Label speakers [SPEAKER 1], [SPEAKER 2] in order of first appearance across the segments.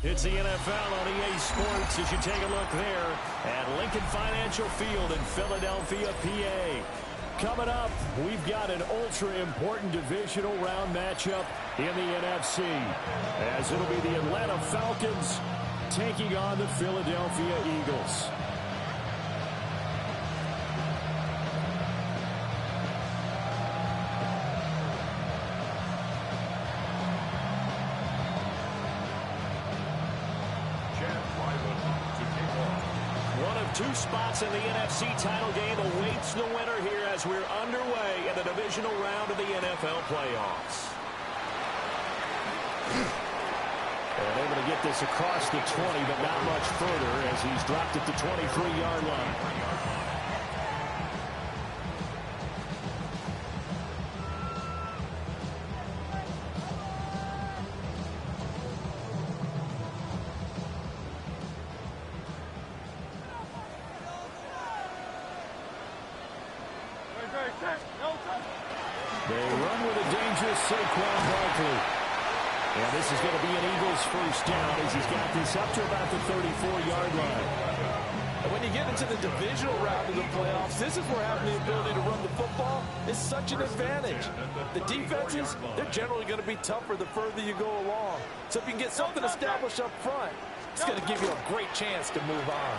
[SPEAKER 1] It's the NFL on EA Sports as you take a look there at Lincoln Financial Field in Philadelphia, PA. Coming up, we've got an ultra-important divisional round matchup in the NFC, as it'll be the Atlanta Falcons taking on the Philadelphia Eagles. Two spots in the NFC title game awaits the winner here as we're underway in the divisional round of the NFL playoffs. And able to get this across the 20, but not much further as he's dropped at the 23-yard line. They run with a dangerous Saquon Barkley. And this is going to be an Eagles first down as he's got this up to about the 34-yard line.
[SPEAKER 2] And when you get into the divisional round of the playoffs, this is where having the ability to run the football is such an advantage. The defenses, they're generally going to be tougher the further you go along. So if you can get something established up front, it's going to give you a great chance to move on.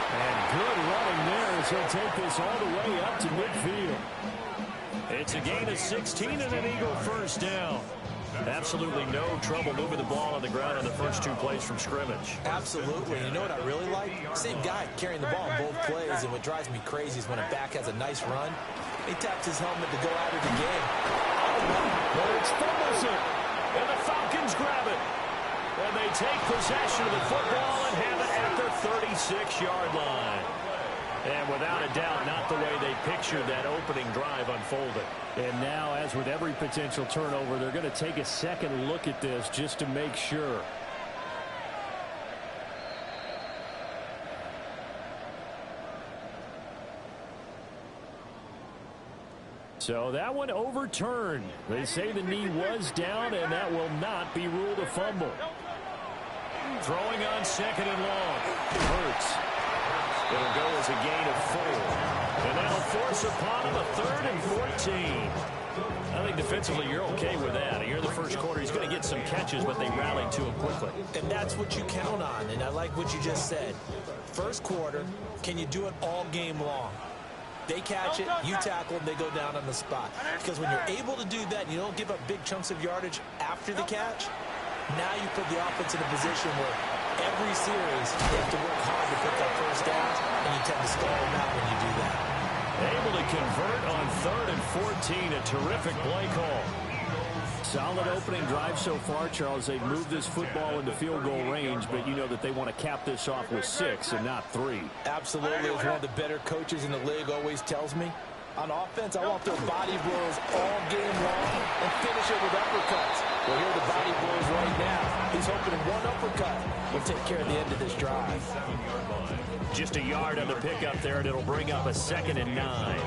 [SPEAKER 1] And good running there as he'll take this all the way up to midfield. It's a gain of 16 and an Eagle first down. Absolutely no trouble moving the ball on the ground on the first two plays from scrimmage.
[SPEAKER 2] Absolutely. You know what I really like? Same guy carrying the ball in both plays, and what drives me crazy is when a back has a nice run, he taps his helmet to go out of the game.
[SPEAKER 1] But it's fumbles it, and the Falcons grab it. And they take possession of the football and have it at the 36-yard line. And without a doubt, not the way they pictured that opening drive unfolded. And now, as with every potential turnover, they're going to take a second look at this just to make sure. So that one overturned. They say the knee was down, and that will not be ruled a fumble. Throwing on second and long. Hurts. It'll go as a gain of 4. And that'll force upon him a 3rd and 14. I think defensively you're okay with that. Here in the first quarter, he's going to get some catches, but they rallied to him quickly.
[SPEAKER 2] And that's what you count on, and I like what you just said. First quarter, can you do it all game long? They catch it, you tackle them, they go down on the spot. Because when you're able to do that, and you don't give up big chunks of yardage after the catch, now you put the offense in a position where every series you have to work hard to pick up first downs, and you tend to stall them out when you do that.
[SPEAKER 1] Able to convert on 3rd and 14, a terrific play call. Solid opening drive so far, Charles. They've moved this football into field goal range, but you know that they want to cap this off with 6 and not 3.
[SPEAKER 2] Absolutely. As one of the better coaches in the league always tells me, on offense, I want their body blows all game long and finish it with uppercuts. Well, here are the body blows right now. He's hoping one uppercut will take care of the end of this drive.
[SPEAKER 1] Just a yard on the pickup there, and it'll bring up a 2nd and 9.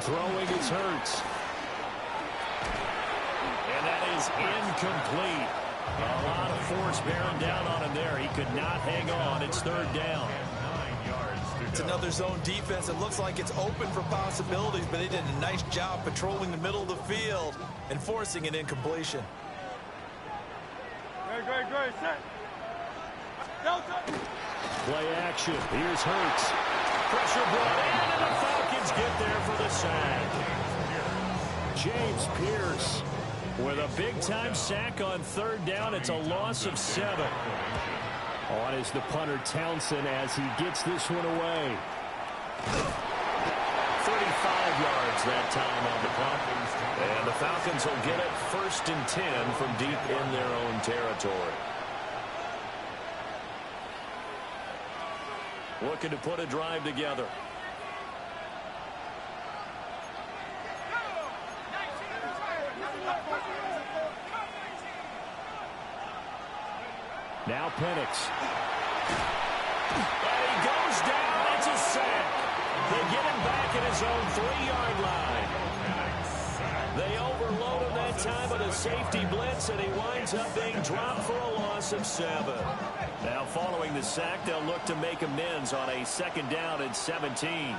[SPEAKER 1] Throwing is Hurts. And that is incomplete. A lot of force bearing down on him there. He could not hang on. It's 3rd down.
[SPEAKER 2] It's another zone defense. It looks like it's open for possibilities, but they did a nice job patrolling the middle of the field and forcing an incompletion.
[SPEAKER 3] Great. Set.
[SPEAKER 1] Play action. Here's Hurts. Pressure brought in, and the Falcons get there for the sack. James Pierce with a big-time sack on 3rd down. It's a loss of 7. On is the punter Townsend as he gets this one away. 35 yards that time on the punt. And the Falcons will get it 1st and 10 from deep in their own territory. Looking to put a drive together. Now Penix. And he goes down. It's a sack. They get him back at his own 3-yard line. They overload him that time with a safety blitz, and he winds up being dropped for a loss of 7. Now following the sack, they'll look to make amends on a 2nd down and 17.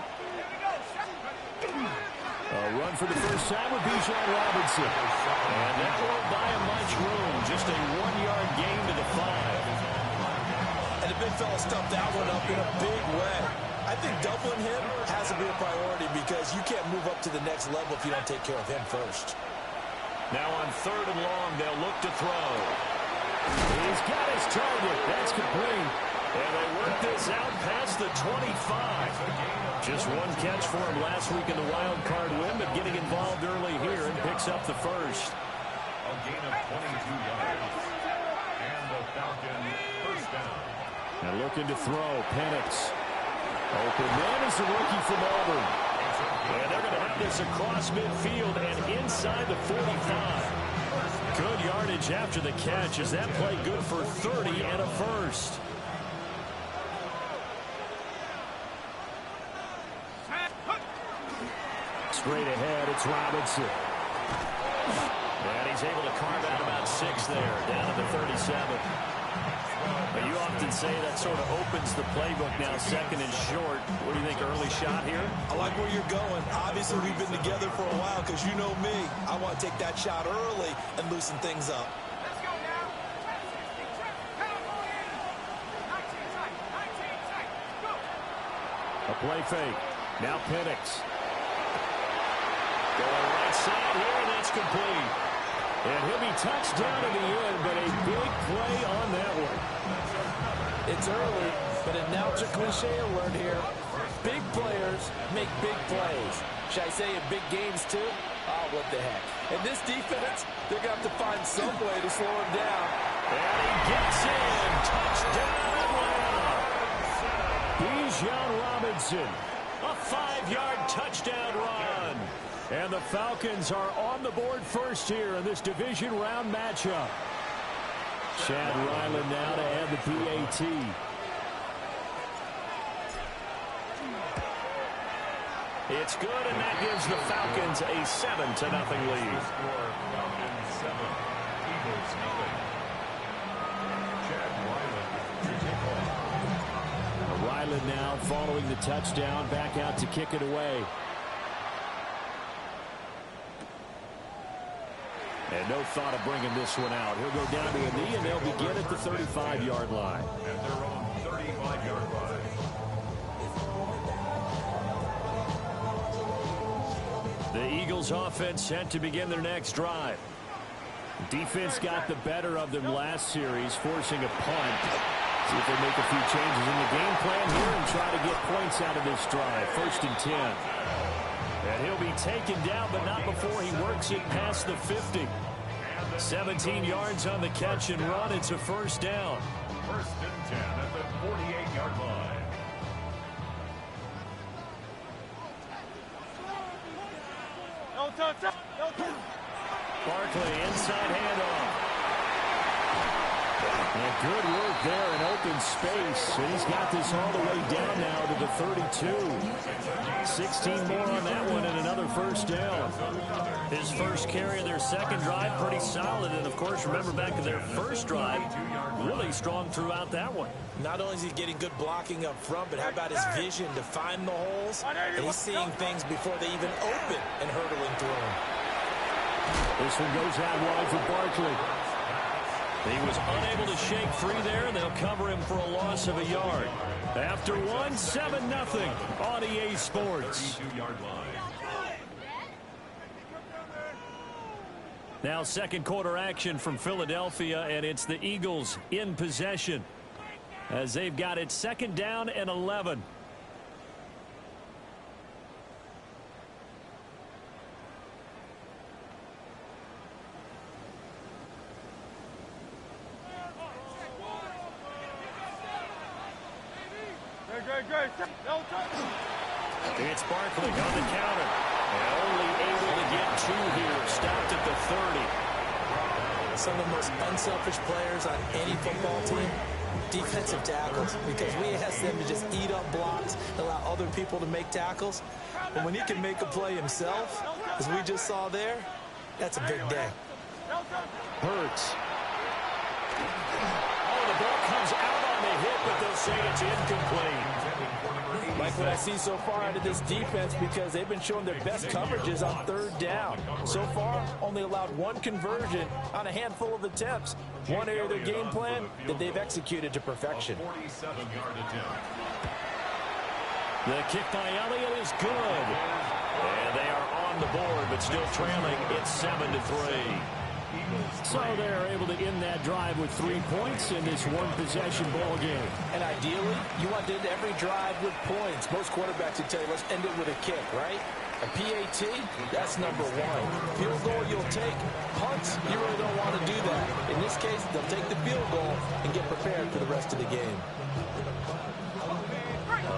[SPEAKER 1] A run for the first time with Bijan Robinson. And that won't buy him much room. Just a 1-yard gain to the 5.
[SPEAKER 2] And the big fella stuffed that one up in a big way. I think doubling him has to be a priority because you can't move up to the next level if you don't take care of him first.
[SPEAKER 1] Now on 3rd and long, they'll look to throw. He's got his target. That's complete. And they work this out past the 25. Just one catch for him last week in the wild card win, but getting involved early here and picks up the first.
[SPEAKER 3] A gain of 22 yards. And the Falcons first down.
[SPEAKER 1] And looking to throw, Penix. Open man is the rookie from Auburn. And they're going to have this across midfield and inside the 45. Good yardage after the catch. Is that play good for 30 and a first? Straight ahead, it's Robinson. And he's able to carve out about 6 there, down to the 37. But you often say that sort of opens the playbook now, 2nd and short. What do you think, early shot here?
[SPEAKER 2] I like where you're going. Obviously, we've been together for a while because you know me. I want to take that shot early and loosen things up.
[SPEAKER 1] A play fake. Now Penix. Going right side here, and that's complete. And he'll be touched down in the end, but a big play on that one.
[SPEAKER 2] It's early, but now it's a cliche alert here. Big players make big plays. Should I say in big games too? Oh, what the heck. And this defense, they're going to have to find some way to slow him down.
[SPEAKER 1] And he gets in. Touchdown, Atlanta. Bijan Robinson. A 5-yard touchdown run. And the Falcons are on the board first here in this division round matchup. Chad Ryland now to add the PAT. It's good, and that gives the Falcons a 7-0 lead.
[SPEAKER 3] Falcons 7, Eagles nothing. Chad Ryland to take off.
[SPEAKER 1] Ryland now following the touchdown, back out to kick it away. And no thought of bringing this one out. He'll go down to a knee, and they'll begin at the 35-yard line.
[SPEAKER 3] At their own 35-yard line.
[SPEAKER 1] The Eagles offense set to begin their next drive. Defense got the better of them last series, forcing a punt. See if they make a few changes in the game plan here and try to get points out of this drive. 1st and 10. And he'll be taken down, but not before he works it past the 50. 17 yards on the catch and run. It's a first down.
[SPEAKER 3] 1st and 10 at the 48-yard line.
[SPEAKER 1] Barkley inside handoff. And good work there in open space. And he's got this all the way down now to the 32. 16 more on that one and another first down. His first carry of their second drive, pretty solid. And, of course, remember back to their first drive, really strong throughout that one.
[SPEAKER 2] Not only is he getting good blocking up front, but how about his vision to find the holes? And he's seeing things before they even open and hurdling through them.
[SPEAKER 1] This one goes out wide for Barkley. He was unable to shake free there, and they'll cover him for a loss of a yard. After one, 7-0 on EA Sports.
[SPEAKER 3] 32-yard line.
[SPEAKER 1] Now second quarter action from Philadelphia, and it's the Eagles in possession as they've got it 2nd down and 11. It's Barkley on the counter. And only able to get 2 here. Stopped at the
[SPEAKER 2] some of the most unselfish players on any football team? Defensive tackles, because we ask them to just eat up blocks, allow other people to make tackles. But when he can make a play himself, as we just saw there, that's a big day.
[SPEAKER 1] Hurts. Oh, the ball comes out on the hit, but they'll say it's incomplete.
[SPEAKER 2] Like what I see so far out of this defense, because they've been showing their best coverages on third down. So far, only allowed one conversion on a handful of attempts. One area of their game plan that they've executed to perfection.
[SPEAKER 1] The kick by Elliott is good. And they are on the board, but still trailing. It's 7-3. So they're able to end that drive with 3 points in this one-possession ball game.
[SPEAKER 2] And ideally, you want to end every drive with points. Most quarterbacks would tell you, let's end it with a kick, right? A PAT, that's number one. Field goal you'll take. Punts, you really don't want to do that. In this case, they'll take the field goal and get prepared for the rest of the game.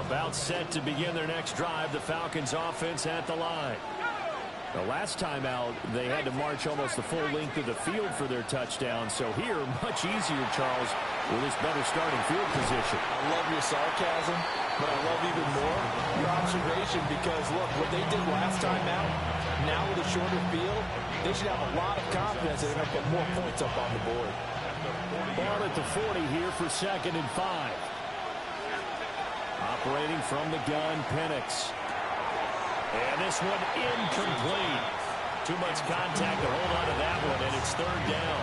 [SPEAKER 1] About set to begin their next drive, the Falcons offense at the line. The last time out, they had to march almost the full length of the field for their touchdown. So here, much easier, Charles, with this better starting field position.
[SPEAKER 2] I love your sarcasm, but I love even more your observation, because, look, what they did last time out, now with a shorter field, they should have a lot of confidence that they're going to put more points up on the board.
[SPEAKER 1] Ball at the 40 here for 2nd and 5. Operating from the gun, Penix. And this one incomplete. Too much contact to hold on to that one, and it's 3rd down.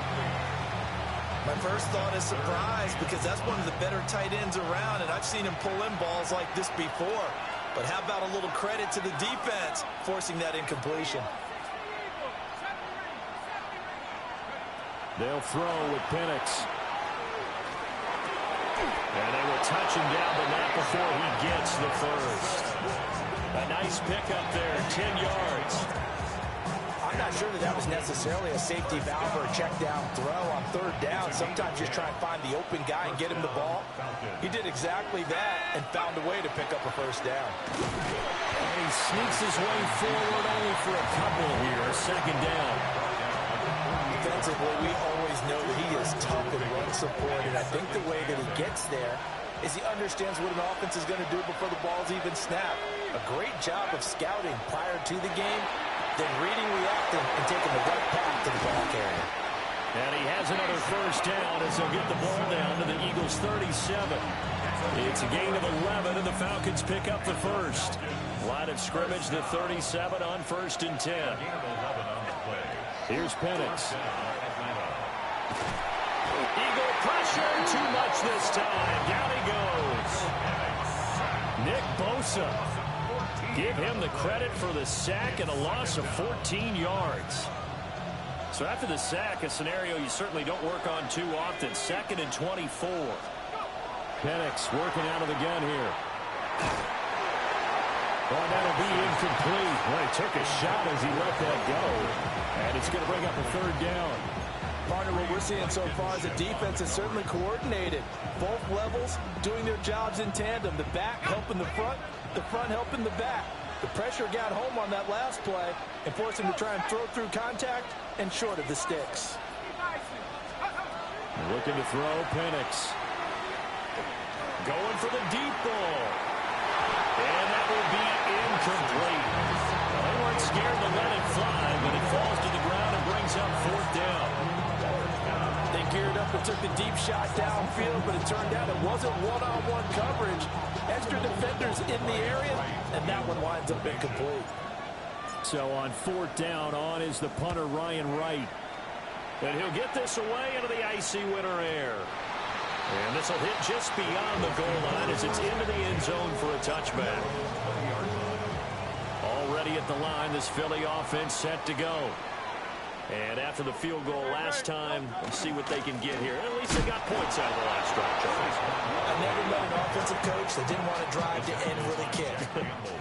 [SPEAKER 2] My first thought is surprise, because that's one of the better tight ends around, and I've seen him pull in balls like this before. But how about a little credit to the defense forcing that incompletion?
[SPEAKER 1] They'll throw with Penix. And they will touch him down, but not before he gets the first. A nice pickup there, 10 yards.
[SPEAKER 2] I'm not sure that was necessarily a safety valve or a check down throw on 3rd down. Sometimes just try and find the open guy and get him the ball. He did exactly that and found a way to pick up a 1st down.
[SPEAKER 1] And he sneaks his way forward only for a couple here, 2nd down.
[SPEAKER 2] Defensively, we always know that he is tough in run support, and I think the way that he gets there is he understands what an offense is going to do before the ball's even snapped. A great job of scouting prior to the game, then reading, reacting, and taking the right path to the ball carrier.
[SPEAKER 1] And he has another 1st down as they'll get the ball down to the Eagles' 37. It's a gain of 11, and the Falcons pick up the first. Line of scrimmage, the 37 on 1st and 10. Here's Penix. Eagle pressure, too much this time. Down he goes. Nick Bosa. Give him the credit for the sack and a loss of 14 yards. So after the sack, a scenario you certainly don't work on too often. 2nd and 24. Penix working out of the gun here. Well, that'll be incomplete. Well, he took a shot as he let that go. And it's going to bring up a 3rd down.
[SPEAKER 2] Partner, what we're seeing so far is the defense is certainly coordinated. Both levels doing their jobs in tandem. The back helping the front helping the back. The pressure got home on that last play and forced him to try and throw through contact and short of the sticks.
[SPEAKER 1] Looking to throw, Penix. Going for the deep ball. And that will be incomplete. They weren't scared to let it fly, but it falls to the ground and brings up 4th down.
[SPEAKER 2] They geared up and took the deep shot downfield, but it turned out it wasn't one-on-one coverage. Extra defenders in the area, and that one winds up incomplete.
[SPEAKER 1] So on 4th down, on is the punter, Ryan Wright. And he'll get this away into the icy winter air. And this will hit just beyond the goal line as it's into the end zone for a touchback. Already at the line, this Philly offense set to go. And after the field goal last time, let's see what they can get here. At least they got points out of the last drive, Charles.
[SPEAKER 2] I never met an offensive coach that didn't want to drive to end with a kick.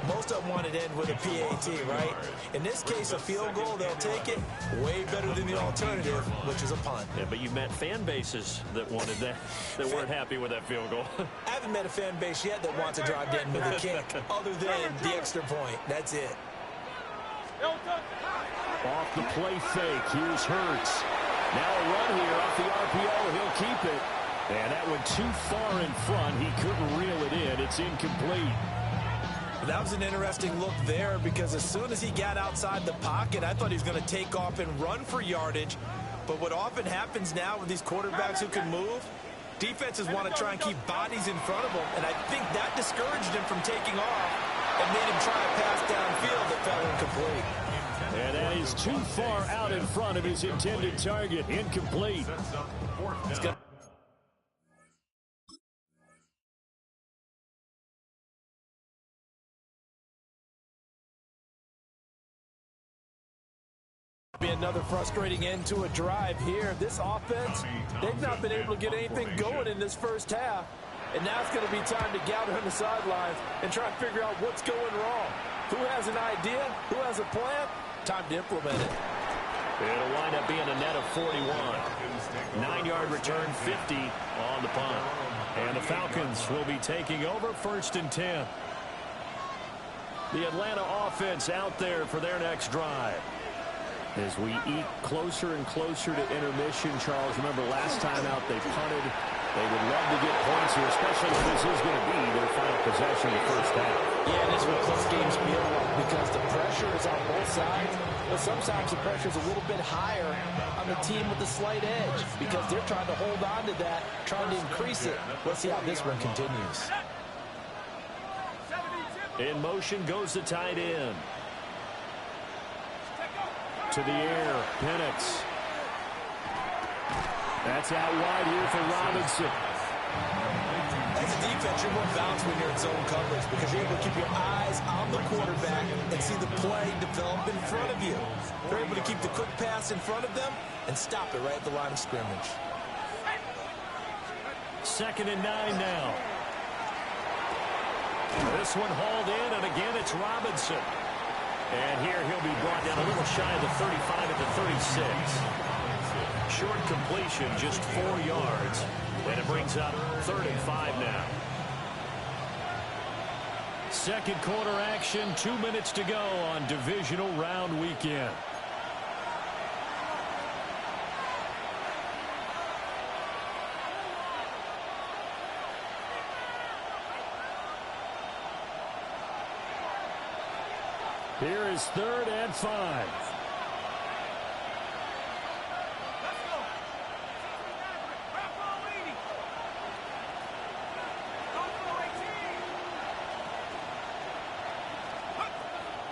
[SPEAKER 2] Most of them wanted to end with a PAT, right? In this case, a field goal, they'll take it. Way better than the alternative, which is a punt.
[SPEAKER 1] Yeah, but you met fan bases that wanted that, that weren't happy with that field goal.
[SPEAKER 2] I haven't met a fan base yet that wants to drive to end with a kick, other than the extra point. That's it.
[SPEAKER 1] Off the play fake, here's Hurts. Now a run here off the RPO. He'll keep it. And that went too far in front. He couldn't reel it in. It's incomplete.
[SPEAKER 2] That was an interesting look there because as soon as he got outside the pocket, I thought he was going to take off and run for yardage. But what often happens now with these quarterbacks who can move, defenses want to try and keep bodies in front of them. And I think that discouraged him from taking off and made him try a pass downfield that fell incomplete.
[SPEAKER 1] And that is too far out in front of his intended target. Incomplete.
[SPEAKER 2] It's going to be another frustrating end to a drive here. This offense, they've not been able to get anything going in this first half. And now it's going to be time to gather on the sidelines and try and figure out what's going wrong. Who has an idea? Who has a plan? Time to implement it.
[SPEAKER 1] It'll wind up being a net of 41. 9-yard return, 50 on the punt. And the Falcons will be taking over 1st and 10. The Atlanta offense out there for their next drive. As we eat closer and closer to intermission, Charles, remember last time out they punted. They would love to get points here, especially if this is going to be their final possession in the first half.
[SPEAKER 2] Yeah, and this is what close games feel like because the pressure is on both sides. But sometimes the pressure is a little bit higher on the team with the slight edge because they're trying to hold on to that, trying to increase it. Let's see how this one continues.
[SPEAKER 1] In motion goes the tight end. To the air, Penix. That's out wide here for Robinson.
[SPEAKER 2] As a defense, you're more balanced when you're in zone coverage because you're able to keep your eyes on the quarterback and see the play develop in front of you. You're able to keep the quick pass in front of them and stop it right at the line of scrimmage.
[SPEAKER 1] 2nd and 9 now. This one hauled in, and again it's Robinson. And here he'll be brought down a little shy of the 35 at the 36. Short completion, just 4 yards. And it brings up 3rd and 5 now. Second quarter action, 2 minutes to go on divisional round weekend. Here is 3rd and 5.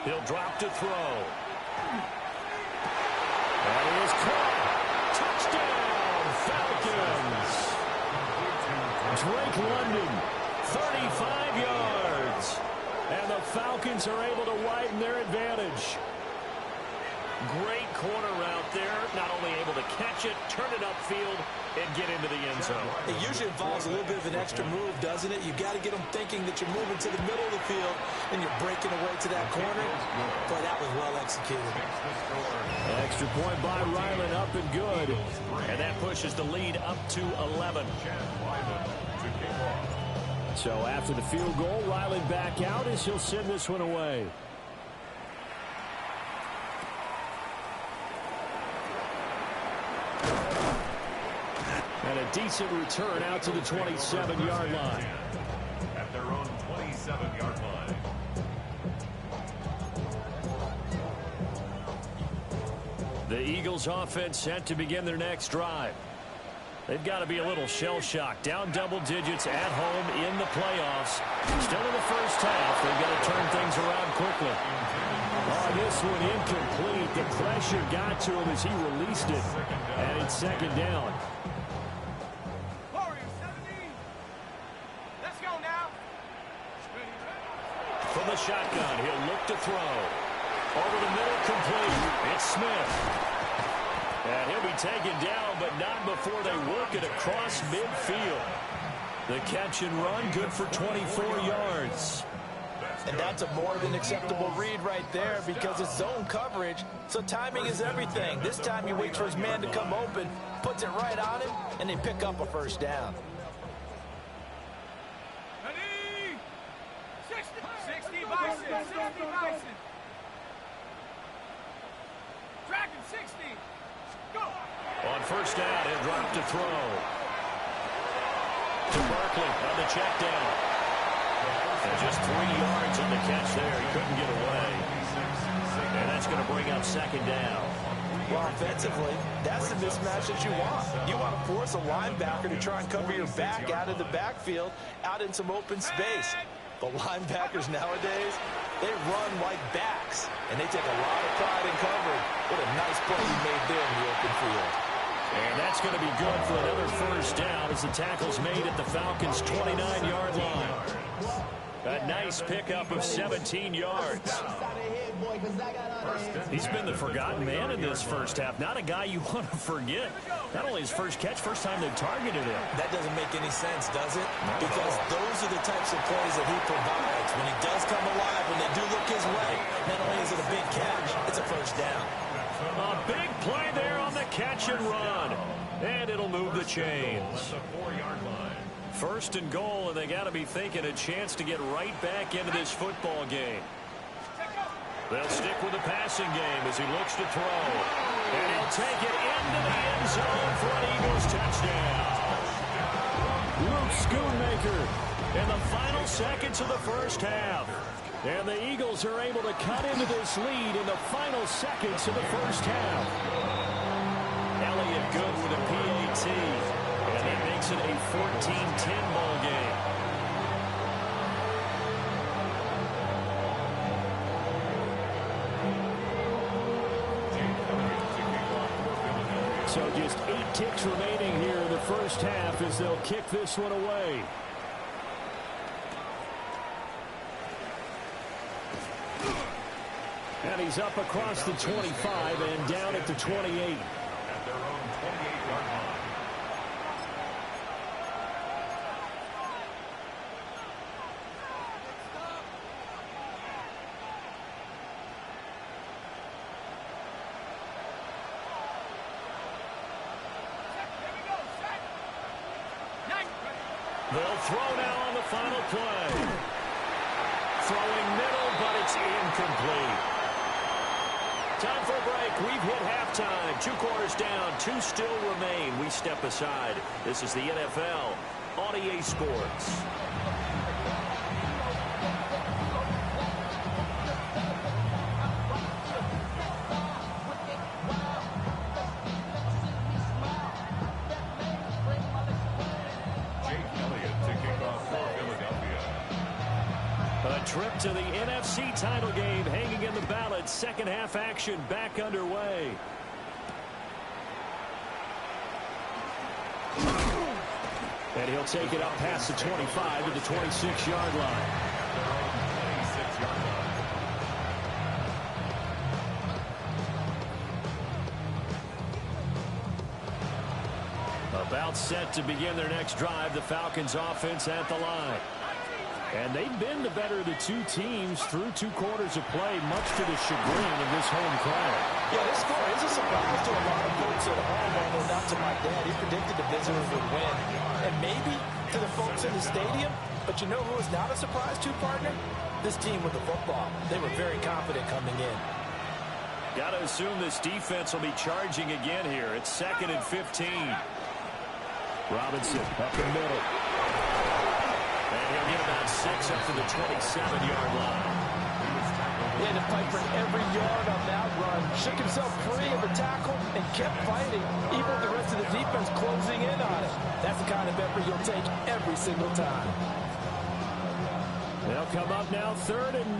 [SPEAKER 1] He'll drop to throw. That is caught. Touchdown, Falcons. Drake London, 35 yards. And the Falcons are able to widen their advantage. Great corner route there. Not only able to catch it, turn it upfield, and get into the end zone.
[SPEAKER 2] It usually involves a little bit of an extra move, doesn't it? You've got to get them thinking that you're moving to the middle of the field and you're breaking away to that corner. Boy, that was well executed.
[SPEAKER 1] Extra point by Ryland, up and good. And that pushes the lead up to 11. So after the field goal, Ryland back out as he'll send this one away. And a decent return out to the 27-yard line.
[SPEAKER 3] At their own 27-yard line.
[SPEAKER 1] The Eagles offense set to begin their next drive. They've got to be a little shell-shocked. Down double digits at home in the playoffs. Still in the first half. They've got to turn things around quickly. Oh, this one incomplete. The pressure got to him as he released it. And it's 2nd down. From the shotgun, he'll look to throw. Over the middle, complete. It's Smith. And he'll be taken down, but not before they work it across midfield. The catch and run, good for 24 yards.
[SPEAKER 2] And that's a more than acceptable read right there because it's zone coverage, so timing is everything. This time he waits for his man to come open, puts it right on him, and they pick up a 1st down.
[SPEAKER 4] 60 Bison. Dragon 60. Go.
[SPEAKER 1] On first down. He'll drop to throw. To Barkley on the check down. And just 3 yards on the catch there. He couldn't get away. And that's going to bring up second down.
[SPEAKER 2] Well, offensively, that's the mismatch that you want. You want to force a linebacker to try and cover your back out of the backfield, out in some open space. But linebackers nowadays, they run like backs, and they take a lot of pride in covering. What a nice play he made there in the open field.
[SPEAKER 1] And that's going to be good for another first down as the tackle's made at the Falcons' 29-yard line. A nice pickup of 17 yards. He's been the forgotten man in this first half. Not a guy you want to forget. Not only his first catch, first time they've targeted him.
[SPEAKER 2] That doesn't make any sense, does it? Because those are the types of plays that he provides. When he does come alive, when they do look his way, not only is it a big catch, it's a first down.
[SPEAKER 1] A big play there on the catch and run. And it'll move the chains. First and goal, and they got to be thinking a chance to get right back into this football game. They'll stick with the passing game as he looks to throw. And he'll take it into the end zone for an Eagles touchdown. Luke Schoonmaker in the final seconds of the first half. And the Eagles are able to cut into this lead in the final seconds of the first half. Elliott good with a PAT. And that makes it a 14-10 ball game. So just 8 ticks remaining here in the first half as they'll kick this one away. And he's up across the 25 and down at the 28.
[SPEAKER 3] At their own 28-yard line.
[SPEAKER 1] They'll throw now on the final play. Throwing middle, but it's incomplete. Time for a break. We've hit halftime. 2 quarters down. 2 still remain. We step aside. This is the NFL on EA Sports. Trip to the NFC title game hanging in the balance. Second half action back underway. And he'll take it up past the 25 to the 26-yard line. About set to begin their next drive. The Falcons offense at the line. And they've been the better of the 2 teams through 2 quarters of play, much to the chagrin of this home crowd.
[SPEAKER 2] Yeah, this score is a surprise to a lot of folks at home, although not to my dad. He predicted the visitors would win. And maybe to the folks in the stadium, but you know who is not a surprise to, partner? This team with the football. They were very confident coming in.
[SPEAKER 1] Got to assume this defense will be charging again here. It's 2nd and 15. Robinson up the middle. And he'll get about 6 up to the 27-yard line.
[SPEAKER 2] He had to fight for every yard on that run. Shook himself free of the tackle and kept fighting, even with the rest of the defense closing in on it. That's the kind of effort you'll take every single time.
[SPEAKER 1] They'll come up now 3rd and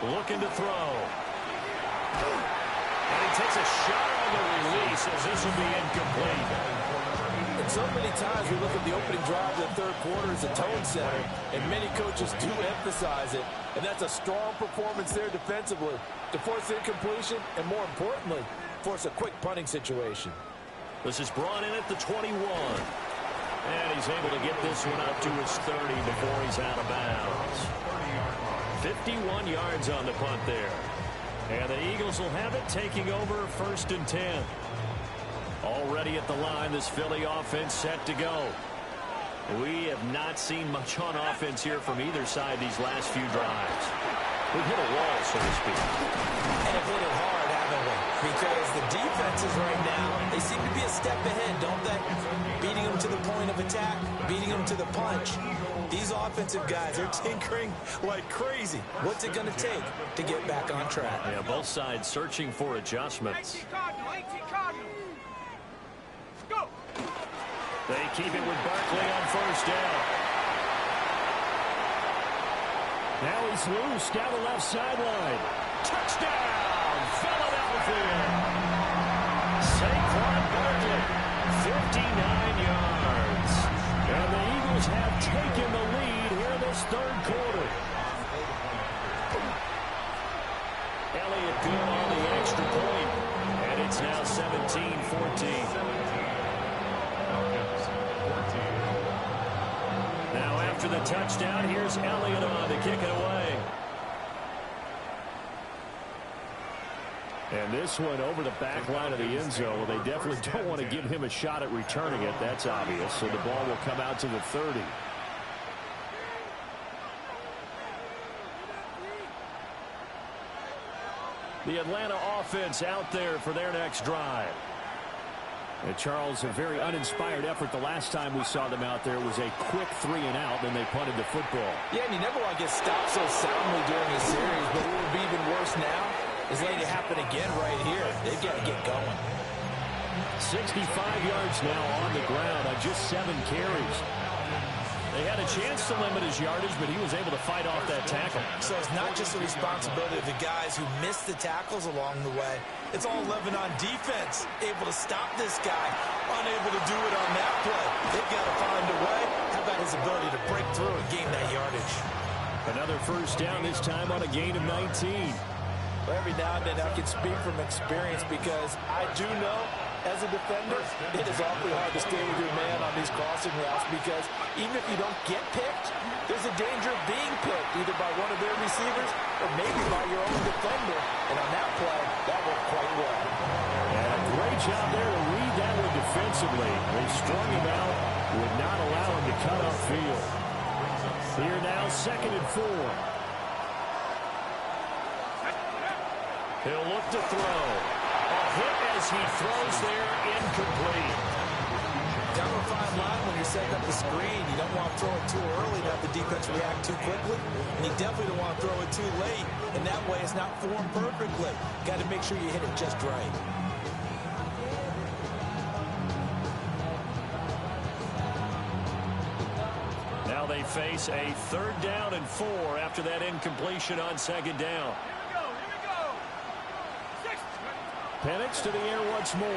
[SPEAKER 1] 9. Looking to throw. And he takes a shot on the release as this will be incomplete.
[SPEAKER 2] And so many times we look at the opening drive of the 3rd quarter as a tone setter, and many coaches do emphasize it. And that's a strong performance there defensively to force incompletion and, more importantly, force a quick punting situation.
[SPEAKER 1] This is brought in at the 21. And he's able to get this one up to his 30 before he's out of bounds. 51 yards on the punt there. And the Eagles will have it, taking over 1st and 10. Already at the line, this Philly offense set to go. We have not seen much on offense here from either side these last few drives. We've hit a wall, so to speak.
[SPEAKER 2] And have hit it hard, haven't we? Because the defenses right now, they seem to be a step ahead, don't they? Beating them to the point of attack, beating them to the punch. These offensive guys are tinkering like crazy. What's it going to take to get back on track?
[SPEAKER 1] Yeah, both sides searching for adjustments.
[SPEAKER 4] 18 Cardinal. Go.
[SPEAKER 1] They keep it with Barkley on first down. Now he's loose down the left sideline. Touchdown, Philadelphia. Saquon Barkley, 59 yards. And the Eagles have taken the lead here in this third quarter. Elliott good on the extra point. And it's now 17-14. Now after the touchdown, here's Elliott on to kick it away. And this one over the back line of the end zone. Well, they definitely don't want to give him a shot at returning it. That's obvious. So the ball will come out to the 30. The Atlanta offense out there for their next drive. And Charles, a very uninspired effort the last time we saw them out there was a quick 3-and-out, then they punted the football.
[SPEAKER 2] Yeah, and you never want to get stopped so soundly during a series, but what would be even worse now is letting it happen again right here. They've got to get going.
[SPEAKER 1] 65 yards now on the ground on just 7 carries. They had a chance to limit his yardage, but he was able to fight off that tackle.
[SPEAKER 2] So it's not just the responsibility of the guys who missed the tackles along the way. It's all 11 on defense, able to stop this guy, unable to do it on that play. They've got to find a way. How about his ability to break through and gain that yardage?
[SPEAKER 1] Another first down, this time on a gain of 19.
[SPEAKER 2] Well, every now and then I can speak from experience because I do know as a defender, it is awfully hard to stay with your man on these crossing routes because even if you don't get picked, there's a danger of being picked either by one of their receivers or maybe by your own defender. And on that play, that worked quite well.
[SPEAKER 1] And a great job there to read that one defensively. They strung him out, would not allow him to cut upfield. Here now, 2nd and 4. He'll look to throw. A hit as he throws there, incomplete.
[SPEAKER 2] Down the fine line when you're setting up the screen. You don't want to throw it too early to have the defense react too quickly. And you definitely don't want to throw it too late. And that way it's not formed perfectly. Got to make sure you hit it just right.
[SPEAKER 1] Now they face a 3rd down and 4 after that incompletion on 2nd down. Penix to the air once more.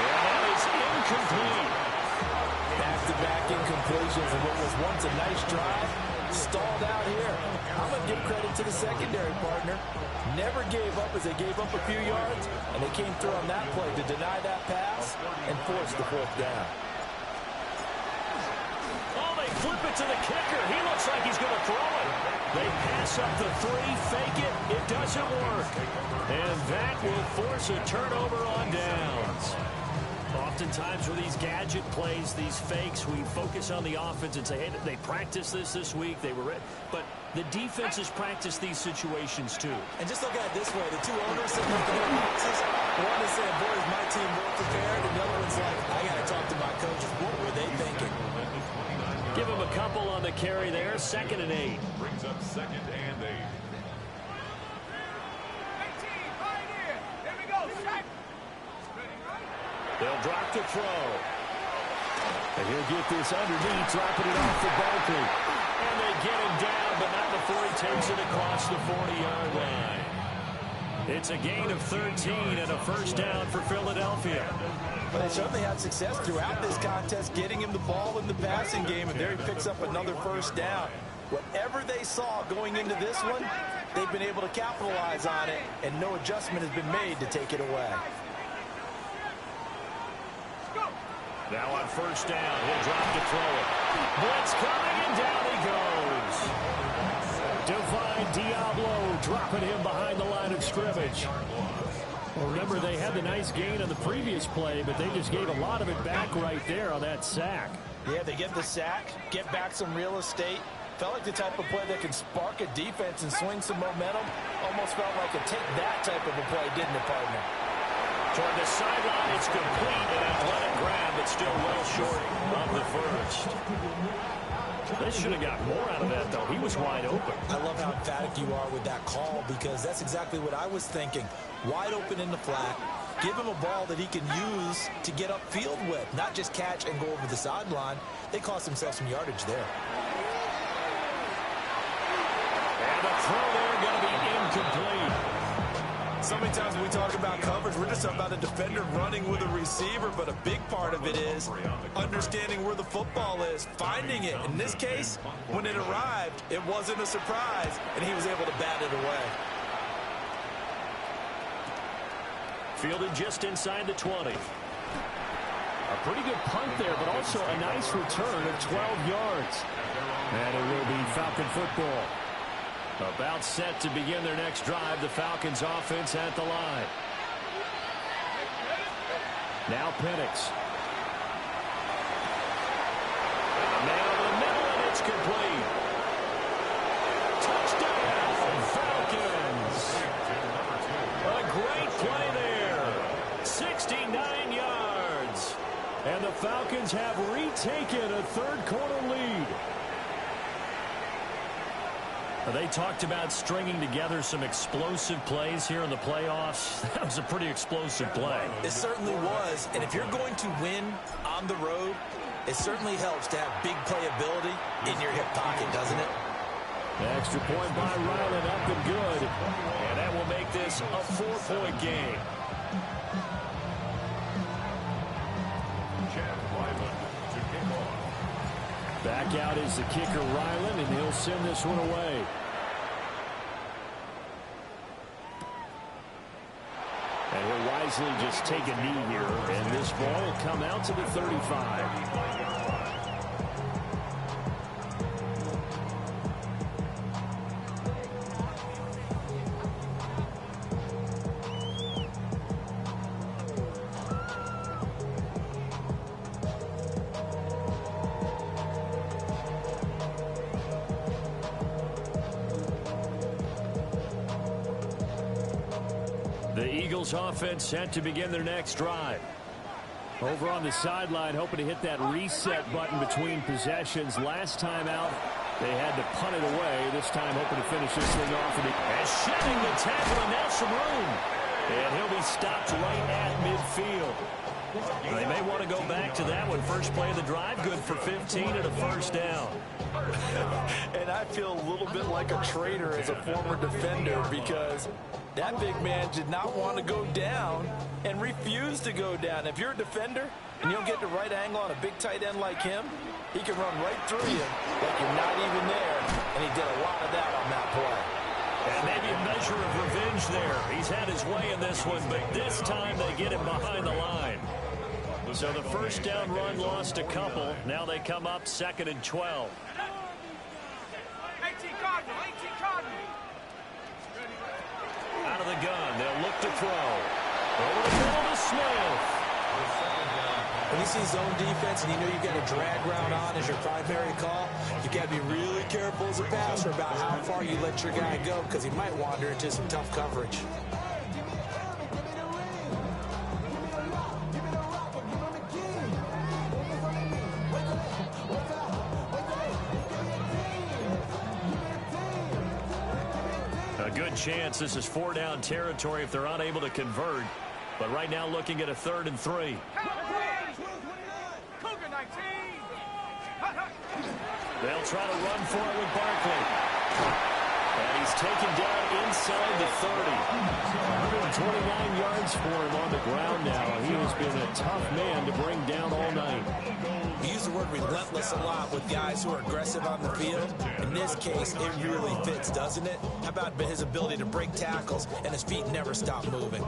[SPEAKER 1] And that is incomplete.
[SPEAKER 2] Back-to-back incompletions and what was once a nice drive stalled out here. I'm going to give credit to the secondary partner. Never gave up as they gave up a few yards, and they came through on that play to deny that pass and force the 4th down.
[SPEAKER 1] Oh, they flip it to the kicker. He looks like he's going to throw it. They pass up the 3, fake it. It doesn't work. And that will force a turnover on downs. Oftentimes with these gadget plays, these fakes, we focus on the offense and say, hey, they practiced this week. They were ready. But the defenses practice these situations too.
[SPEAKER 2] And just look at it this way. The two owners sitting up in their boxes, one is saying, boy, is my team well prepared. And the other one's like, I got to talk to my coaches. What were they thinking?
[SPEAKER 1] Give him a couple on the carry there. 2nd and 8.
[SPEAKER 3] Brings up 2nd and 8.
[SPEAKER 1] They'll drop the throw. And he'll get this underneath, dropping it off for Barkley. And they get him down, but not before he takes it across the 40-yard line. It's a gain of 13 and a first down for Philadelphia.
[SPEAKER 2] But they certainly had success throughout this contest, getting him the ball in the passing game, and there he picks up another first down. Whatever they saw going into this one, they've been able to capitalize on it, and no adjustment has been made to take it away.
[SPEAKER 1] Now on first down, he'll drop to throw it. Blitz coming, and down he goes. Divine Diablo dropping him behind the line of scrimmage. Well, remember, they had the nice gain on the previous play, but they just gave a lot of it back right there on that sack.
[SPEAKER 2] Yeah, they get the sack, get back some real estate, Felt like the type of play that can spark a defense and swing some momentum. Almost felt like a take that type of a play, didn't it, partner?
[SPEAKER 1] Toward the sideline, it's complete. An athletic grab, but still well short of the first. They should have got more out of that, though. He was wide open.
[SPEAKER 2] I love how emphatic you are with that call, because that's exactly what I was thinking. Wide open in the flat. Give him a ball that he can use to get upfield with, not just catch and go over the sideline. They cost themselves some yardage there.
[SPEAKER 1] And the throw there going to be incomplete.
[SPEAKER 2] So many times when we talk about coverage, we're just talking about a defender running with a receiver, but a big part of it is understanding where the football is, finding it. In this case, when it arrived, it wasn't a surprise, and he was able to bat it away.
[SPEAKER 1] Fielded just inside the 20. A pretty good punt there, but also a nice return of 12 yards. And it will be Falcon football. About set to begin their next drive. The Falcons offense at the line. Now Penix. Man over the middle, and it's complete. Touchdown, Falcons. A great play there. 69 yards. And the Falcons have retaken a third-quarter lead. They talked about stringing together some explosive plays here in the playoffs. That was a pretty explosive play.
[SPEAKER 2] It certainly was. And if you're going to win on the road, it certainly helps to have big playability in your hip pocket, doesn't it?
[SPEAKER 1] Extra point by Ryland, up and good. And that will make this a 4-point game. Back out is the kicker, Ryland, and he'll send this one away. And he'll wisely just take a knee here, and this ball will come out to the 35. The Eagles offense set to begin their next drive. Over on the sideline, hoping to hit that reset button between possessions. Last time out, they had to punt it away. This time, hoping to finish this thing off. And shedding the tackle, and now some room. And he'll be stopped right at midfield. They may want to go back to that one. First play of the drive, good for 15 and a first down.
[SPEAKER 2] And I feel a little bit like a traitor as a former defender, because that big man did not want to go down and refused to go down. If you're a defender and you don't get the right angle on a big tight end like him, he can run right through you like you're not even there. And he did a lot of that on that play.
[SPEAKER 1] And maybe a measure of revenge there. He's had his way in this one, but this time they get him behind the line. So the first down run lost a couple. Now they come up 2nd and 12.
[SPEAKER 4] 18 Cardinal, 18 Cardinal.
[SPEAKER 1] Out of the gun, they'll look to throw. Over the middle to Smith.
[SPEAKER 2] When you see zone defense and you know you've got a drag route on as your primary call, you've got to be really careful as a passer about how far you let your guy go, because he might wander into some tough coverage.
[SPEAKER 1] A good chance this is 4-down territory if they're unable to convert. But right now looking at a 3rd and 3.
[SPEAKER 4] Cougar 19.
[SPEAKER 1] They'll try to run for it with Barkley. And he's taken down inside the 30. 129 yards for him on the ground now. He has been a tough man to bring down all night.
[SPEAKER 2] We use the word relentless a lot with guys who are aggressive on the field. In this case, it really fits, doesn't it? How about his ability to break tackles and his feet never stop moving?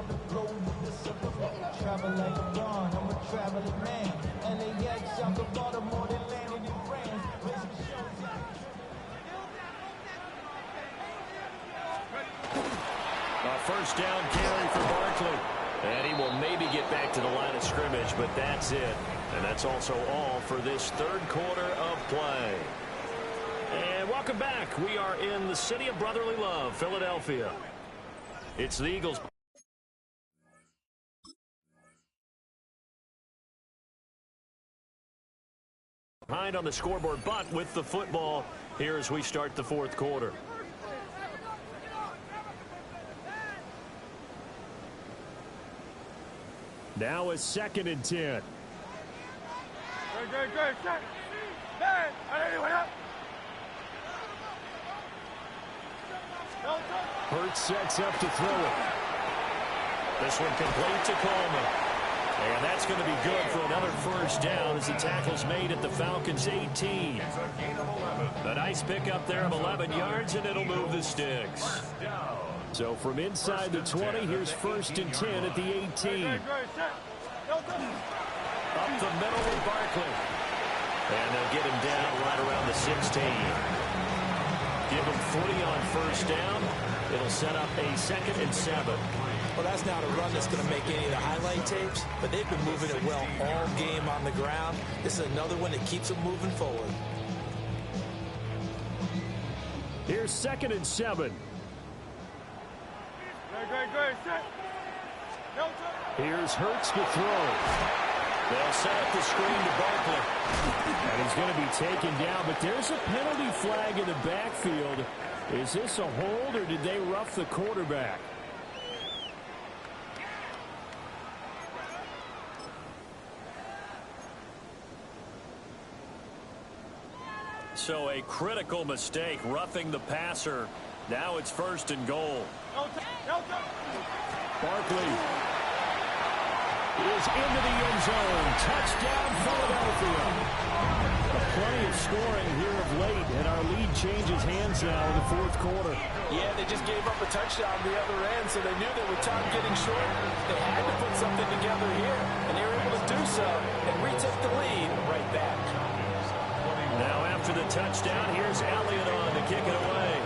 [SPEAKER 1] A first down carry for Barkley. And he will maybe get back to the line of scrimmage, but that's it. And that's also all for this 3rd quarter of play. And welcome back. We are in the city of brotherly love, Philadelphia. It's the Eagles. Behind on the scoreboard, but with the football here as we start the fourth quarter. Now a 2nd and 10. Hurts sets up to throw it. This one complete to Coleman. And that's going to be good for another first down as the tackle's made at the Falcons' 18. A nice pickup there of 11 yards, and it'll move the sticks. So from inside the 20, here's 1st and 10 at the 18. Up the middle with Barkley. And they'll get him down right around the 16. Give him 3 on first down. It'll set up a 2nd and 7.
[SPEAKER 2] Well, that's not a run that's going to make any of the highlight tapes, but they've been moving it well all game on the ground. This is another one that keeps them moving forward.
[SPEAKER 1] Here's 2nd and 7. Here's Hurts to throw. They'll set up the screen to Barkley. And he's going to be taken down, but there's a penalty flag in the backfield. Is this a hold, or did they rough the quarterback? So a critical mistake, roughing the passer. Now it's 1st and goal. Barkley is into the end zone. Touchdown, Philadelphia. Plenty of scoring here of late, and our lead changes hands now in the fourth quarter.
[SPEAKER 5] Yeah, they just gave up a touchdown the other end, so they knew that with time getting short, they had to put something together here, and they were able to do so and retake the lead right back.
[SPEAKER 1] Now after the touchdown, here's Elliott on to kick it away.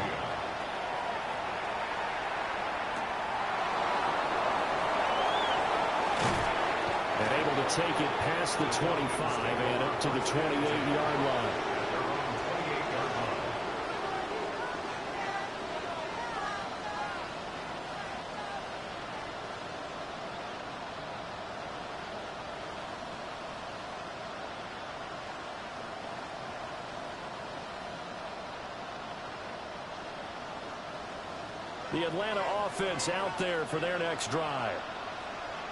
[SPEAKER 1] And able to take it past the 25 and up to the 28-yard line. The Atlanta offense out there for their next drive.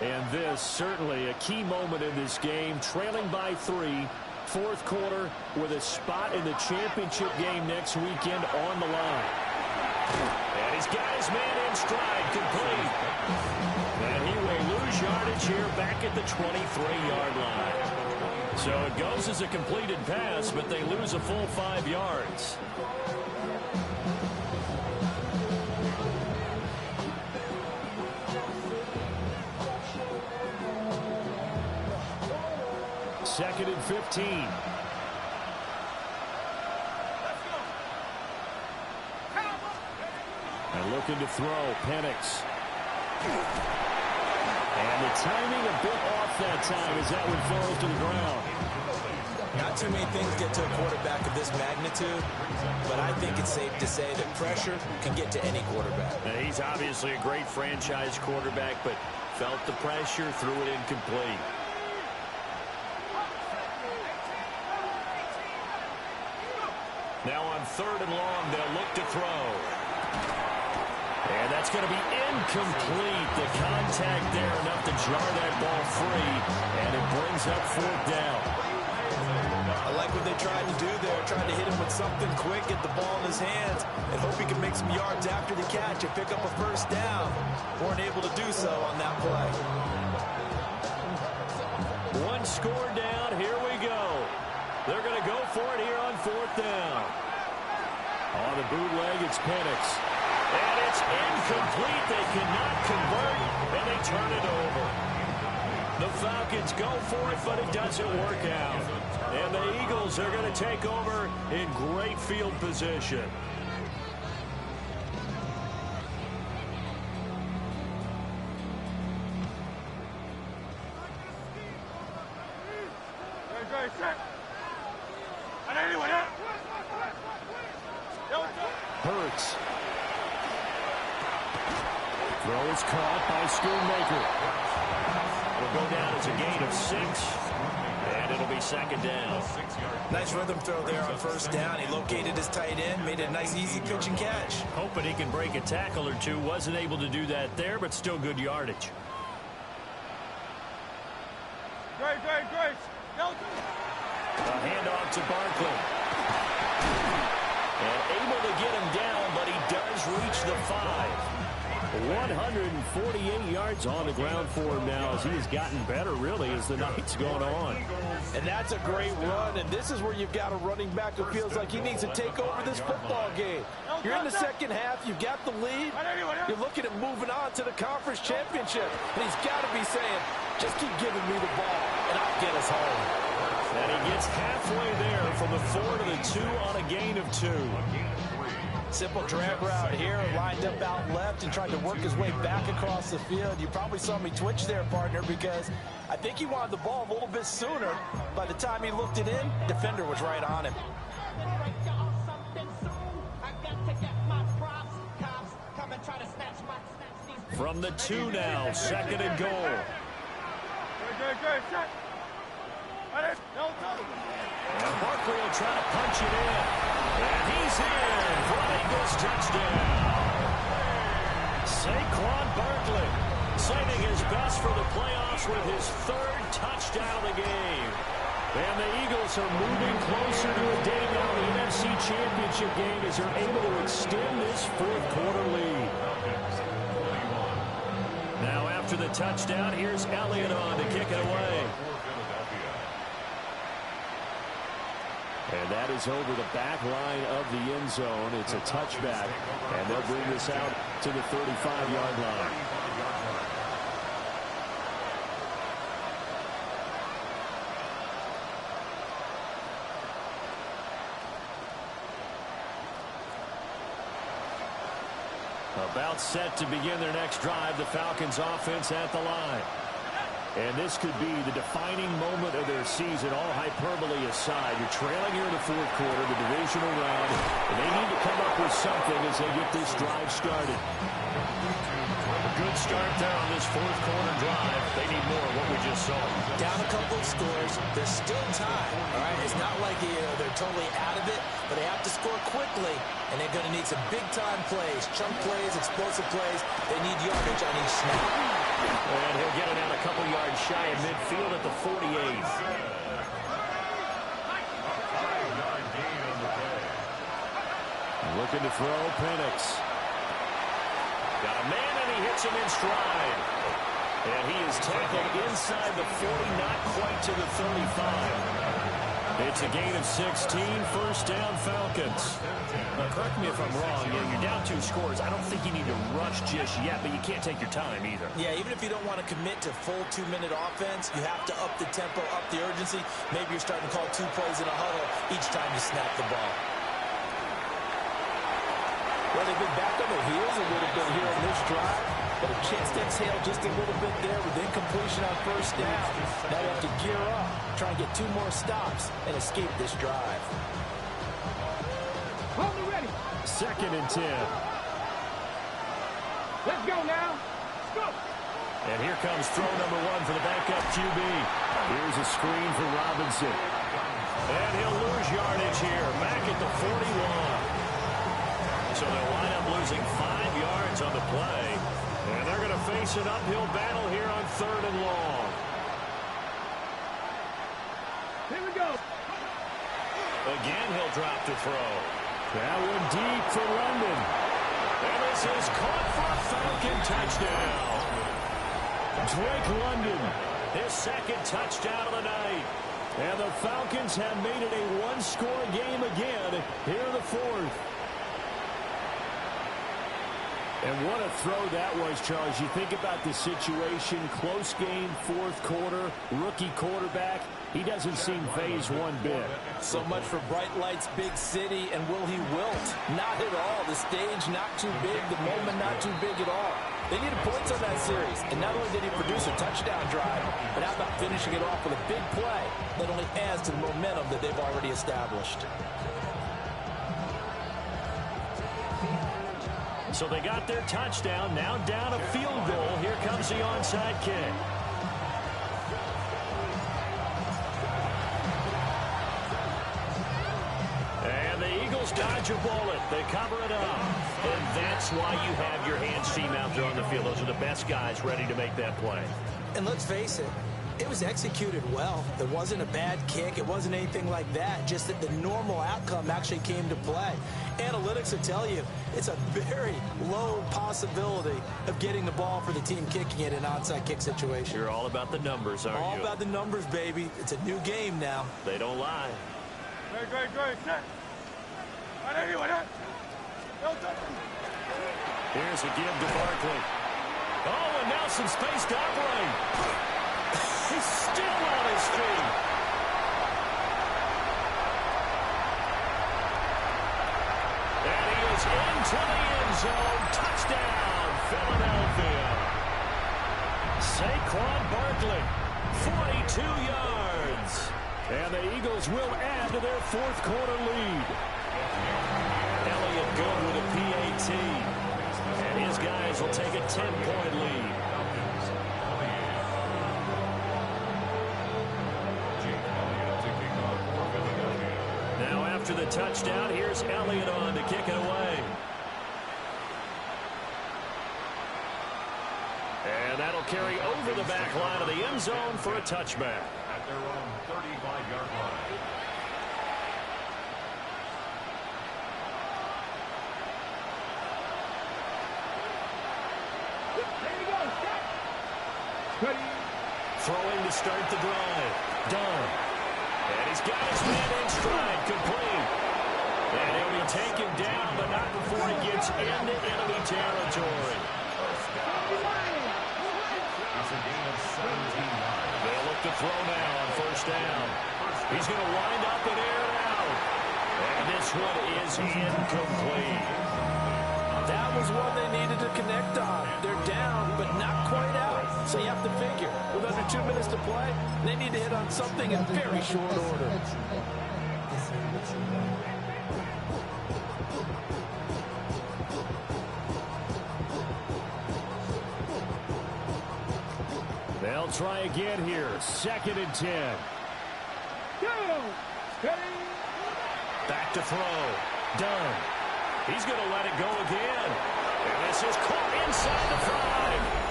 [SPEAKER 1] And this certainly a key moment in this game, trailing by 3, fourth quarter with a spot in the championship game next weekend on the line. And he's got his man in stride, complete. And he will lose yardage here back at the 23-yard line. So it goes as a completed pass, but they lose a full 5 yards. Second and 15. And looking to throw, Penix. And the timing a bit off that time as that one falls to the ground.
[SPEAKER 2] Not too many things get to a quarterback of this magnitude, but I think it's safe to say that pressure can get to any quarterback.
[SPEAKER 1] And he's obviously a great franchise quarterback, but felt the pressure, threw it incomplete. Now on 3rd and long, they'll look to throw. And that's going to be incomplete. The contact there enough to jar that ball free, and it brings up 4th down.
[SPEAKER 2] I like what they tried to do there, tried to hit him with something quick, get the ball in his hands, and hope he can make some yards after the catch and pick up a first down. Weren't able to do so on that play.
[SPEAKER 1] One score down. Here we go. They're going to go for it here on 4th down. On the bootleg, it's Penix. And it's incomplete. They cannot convert, and they turn it over. The Falcons go for it, but it doesn't work out. And the Eagles are going to take over in great field position. Hurts. Throw is caught by Schoonmaker. It'll go down as a gain of 6. And it'll be second down.
[SPEAKER 2] Nice rhythm throw there on first down. He located his tight end, made it a nice, easy pitch and catch.
[SPEAKER 1] Hoping he can break a tackle or two. Wasn't able to do that there, but still good yardage.
[SPEAKER 4] Great.
[SPEAKER 1] A handoff to Barkley. And able to get him down, but he does reach the 5. 148 yards on the ground for him now as he has gotten better, really, as the night's gone on.
[SPEAKER 5] And that's a great run, and this is where you've got a running back who feels like he needs to take over this football game. You're in the second half, you've got the lead, you're looking at moving on to the conference championship, and he's got to be saying, just keep giving me the ball, and I'll get us home.
[SPEAKER 1] And he gets halfway there from the 4 to the 2 on a gain of 2.
[SPEAKER 5] Simple drag route here, lined up out left and tried to work his way back across the field. You probably saw me twitch there, partner, because I think he wanted the ball a little bit sooner. By the time he looked it in, defender was right on him.
[SPEAKER 1] From the 2 now, second and goal. And Barkley will try to punch it in. And he's in for an Eagles touchdown. Saquon Barkley saving his best for the playoffs with his 3rd touchdown of the game. And the Eagles are moving closer to a day now in the NFC Championship game as they're able to extend this 4th quarter lead. Now after the touchdown, here's Elliott on to kick it away. And that is over the back line of the end zone. It's a touchback, and they'll bring this out to the 35-yard line. About set to begin their next drive, the Falcons offense at the line. And this could be the defining moment of their season, all hyperbole aside. You're trailing here in the 4th quarter, the divisional round, and they need to come up with something as they get this drive started. A good start there on this 4th quarter drive. They need more of what we just saw.
[SPEAKER 2] Down a couple of scores. There's still time. All right, it's not like they're totally out of it, but they have to score quickly, and they're going to need some big-time plays, chunk plays, explosive plays. They need yardage on each snap.
[SPEAKER 1] And he'll get it out a couple yards shy of midfield at the 48. Looking to throw, Penix. Got a man, and he hits him in stride. And he is tackled inside the 40, not quite to the 35. It's a gain of 16, first down Falcons. Now, correct me if I'm wrong. You're down 2 scores. I don't think you need to rush just yet, but you can't take your time either.
[SPEAKER 2] Yeah, even if you don't want to commit to full 2-minute offense, you have to up the tempo, up the urgency. Maybe you're starting to call 2 plays in a huddle each time you snap the ball.
[SPEAKER 5] Well, they've been back on their heels a little bit here on this drive, but a chance to exhale just a little bit there with incompletion on first down. Now they have to gear up, try and get 2 more stops, and escape this drive.
[SPEAKER 4] Hold it ready.
[SPEAKER 1] Second and 10.
[SPEAKER 4] Let's go now. Let's go.
[SPEAKER 1] And here comes throw number 1 for the backup QB. Here's a screen for Robinson. And he'll lose yardage here, back at the 41. So they'll wind up losing 5 yards on the play. And they're going to face an uphill battle here on 3rd and long.
[SPEAKER 4] Here we go.
[SPEAKER 1] Again, he'll drop to throw. That one deep for London. And this is caught for a Falcon touchdown. Drake London, his 2nd touchdown of the night. And the Falcons have made it a 1-score game again here in the 4th. And what a throw that was, Charles. You think about the situation, close game, 4th quarter, rookie quarterback. He doesn't seem phased one bit.
[SPEAKER 5] So much for bright lights, big city, and will he wilt? Not at all. The stage not too big, the moment not too big at all. They needed points on that series, and not only did he produce a touchdown drive, but how about finishing it off with a big play that only adds to the momentum that they've already established.
[SPEAKER 1] So they got their touchdown. Now down a field goal. Here comes the onside kick. And the Eagles dodge a bullet. They cover it up. And that's why you have your hands team out there on the field. Those are the best guys ready to make that play.
[SPEAKER 2] And let's face it, it was executed well. It wasn't a bad kick. It wasn't anything like that. Just that the normal outcome actually came to play. Analytics will tell you it's a very low possibility of getting the ball for the team kicking it in an onside kick situation.
[SPEAKER 1] You're all about the numbers, aren't you?
[SPEAKER 2] All about the numbers, baby. It's a new game now.
[SPEAKER 1] They don't lie. Here's a give to Barkley. Oh, and now some space to operate. He's still on his feet. And he is into the end zone. Touchdown, Philadelphia. Saquon Barkley, 42 yards. And the Eagles will add to their fourth quarter lead. Elliott good with a PAT. And his guys will take a 10-point lead. Now after the touchdown, here's Elliott on to kick it away. And that'll carry over the back line of the end zone for a touchback.
[SPEAKER 3] At their own 35-yard line.
[SPEAKER 1] Throwing to start the drive. Done. And he's got his man in stride. Complete. And he'll be taken down, but not before he gets into enemy territory.
[SPEAKER 3] It's a gain of 17 yards.
[SPEAKER 1] They'll look to throw now on first down. He's going to wind up and air it out. And this one is incomplete.
[SPEAKER 5] That was one they needed to connect on. They're down, but not quite out. So you have to figure, with under 2 minutes to play, they need to hit on something in very short order.
[SPEAKER 1] They'll try again here. 2nd and 10. Back to throw. Done. He's going to let it go again. And this is caught inside the 5.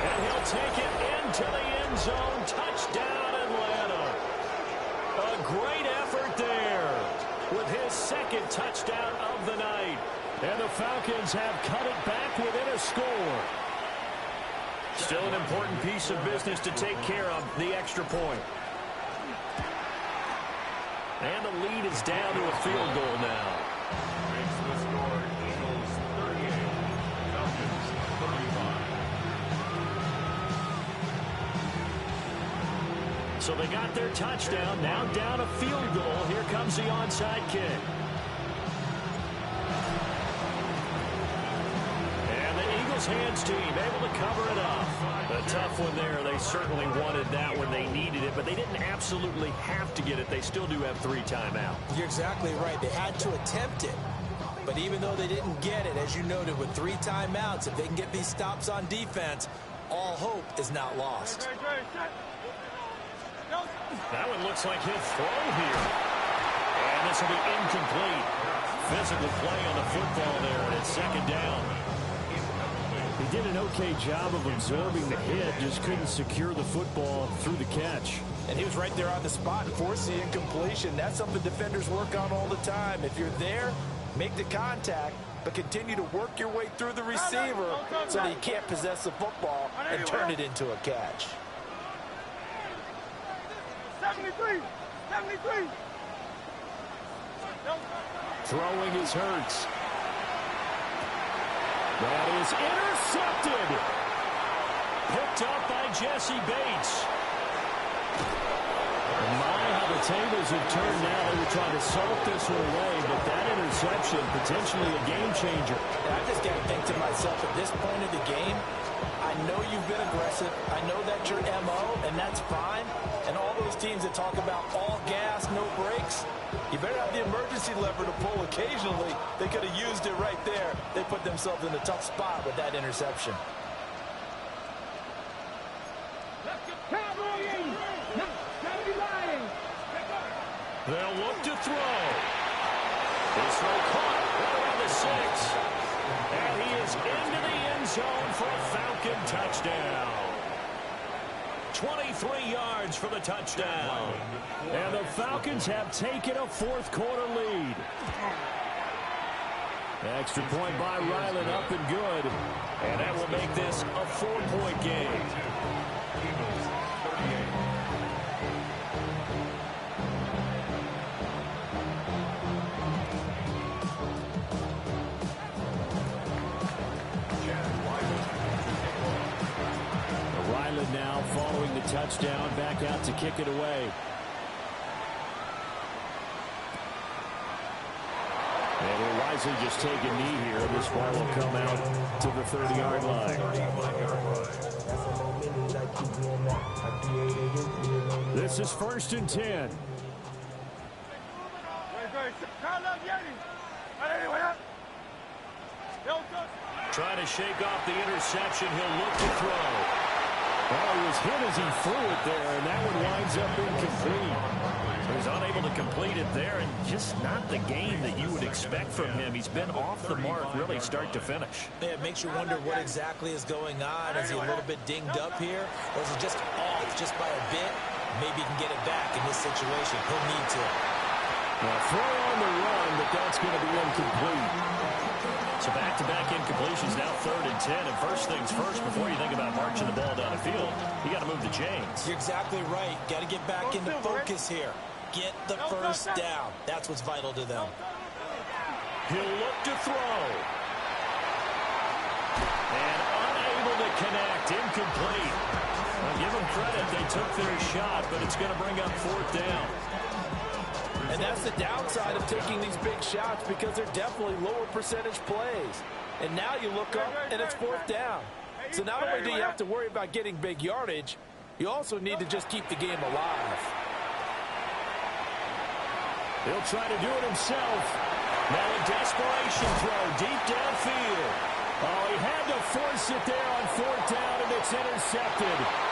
[SPEAKER 1] And he'll take it into the end zone. Touchdown, Atlanta. A great effort there with his 2nd touchdown of the night. And the Falcons have cut it back within a score. Still an important piece of business to take care of, the extra point. And the lead is down to a field goal now.
[SPEAKER 3] Makes the score Eagles 38, Falcons 35.
[SPEAKER 1] So they got their touchdown, now down a field goal. Here comes the onside kick. And the Eagles hands team able to cover it up. A tough one there. They certainly wanted that when they needed it, but they didn't absolutely have to get it. They still do have 3 timeouts.
[SPEAKER 2] You're exactly right. They had to attempt it. But even though they didn't get it, as you noted, with 3 timeouts, if they can get these stops on defense, all hope is not lost.
[SPEAKER 1] That one looks like he'll throw here. And this will be incomplete. Physical play on the football there, and it's 2nd down. He did an okay job of absorbing the hit, just couldn't secure the football through the catch.
[SPEAKER 5] And he was right there on the spot and forced the incompletion. That's something defenders work on all the time. If you're there, make the contact, but continue to work your way through the receiver so that he can't possess the football and turn it into a catch.
[SPEAKER 4] 73!
[SPEAKER 1] Throwing is Hurts. That is intercepted. Picked up by Jesse Bates. My, how the tables have turned now. They were trying to salt this one away, but that interception, potentially a game changer.
[SPEAKER 2] And I just got to think to myself, at this point of the game, I know you've been aggressive. I know that's your MO, and that's fine. And all those teams that talk about all gas, no brakes. You better have the emergency lever to pull occasionally. They could have used it right there. They put themselves in a tough spot with that interception.
[SPEAKER 1] They'll look to throw. His throw caught right around the 6. And he is into the end zone for a Falcon touchdown. 23 yards for the touchdown. And the Falcons have taken a fourth-quarter lead. Extra point by Ryland, up and good. And that will make this a 4-point game. Ryland now following the touchdown, back out to kick it away. And he'll wisely just take a knee here. This ball will come out to the 30-yard line. This is 1st and 10. Trying to shake off the interception. He'll look to throw. Well, he was hit as he threw it there, and that one winds up incomplete. So he's unable to complete it there, and just not the game that you would expect from him. He's been off the mark really start to finish.
[SPEAKER 2] Yeah, it makes you wonder what exactly is going on. Is he a little bit dinged up here, or is he just off just by a bit? Maybe he can get it back in this situation. He'll need to.
[SPEAKER 1] Well, throw on the run, but that's going to be incomplete. So back-to-back incompletions, now 3rd and 10. And first things first, before you think about marching the ball down the field, you got to move the chains.
[SPEAKER 2] You're exactly right. Got to get back into focus here. Get the first down. That's what's vital to them.
[SPEAKER 1] He'll look to throw. And unable to connect. Incomplete. Well, give them credit. They took their shot, but it's going to bring up 4th down.
[SPEAKER 5] And that's the downside of taking these big shots, because they're definitely lower percentage plays. And now you look up, and it's 4th down. So not only do you have to worry about getting big yardage, you also need to just keep the game alive.
[SPEAKER 1] He'll try to do it himself. Now a desperation throw deep downfield. Oh, he had to force it there on 4th down, and it's intercepted.